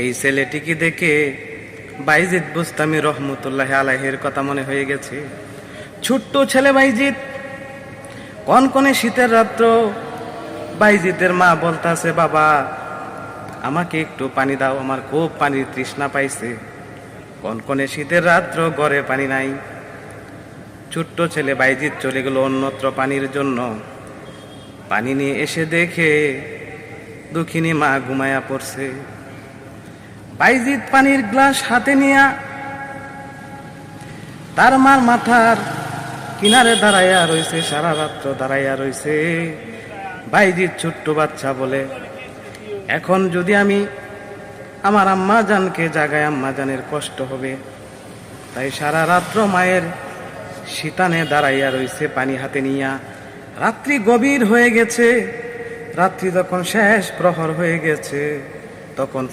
এই ছেলেটিকে দেখে বাইজিদ বুস্তামি রহমতুল্লাহ আলাইহির কথা মনে হয়ে গেছে। ছোট্ট ছেলে বাইজিদ, কনকনে শীতের রাত্র বাইজিদের মা বলতাছে, বাবা আমাকে একটু পানি দাও, আমার খুব পানির তৃষ্ণা পাইছে। কনকনে শীতের রাত্র, ঘরে পানি নাই। ছোট্ট ছেলে বাইজিদ চলে গেল অন্যত্র পানির জন্য। পানি নিয়ে এসে দেখে দুঃখিনী মা ঘুমায়া পড়ছে। বাইজিদ পানির গ্লাস হাতে নিয়া তার মার মাথার কিনারে দাঁড়াইয়া রইছে, সারা রাত্র দাঁড়াইয়া রইছে। বাইজিদ ছোট্ট বাচ্চা বলে, এখন যদি আমি আমার আম্মা জানকে জাগাই, আম্মা জানের কষ্ট হবে। তাই সারা রাত্র মায়ের শীতানে দাঁড়াইয়া রইছে পানি হাতে নিয়া। রাত্রি গভীর হয়ে গেছে। রাত্রি যখন শেষ প্রহর হয়ে গেছে, তখন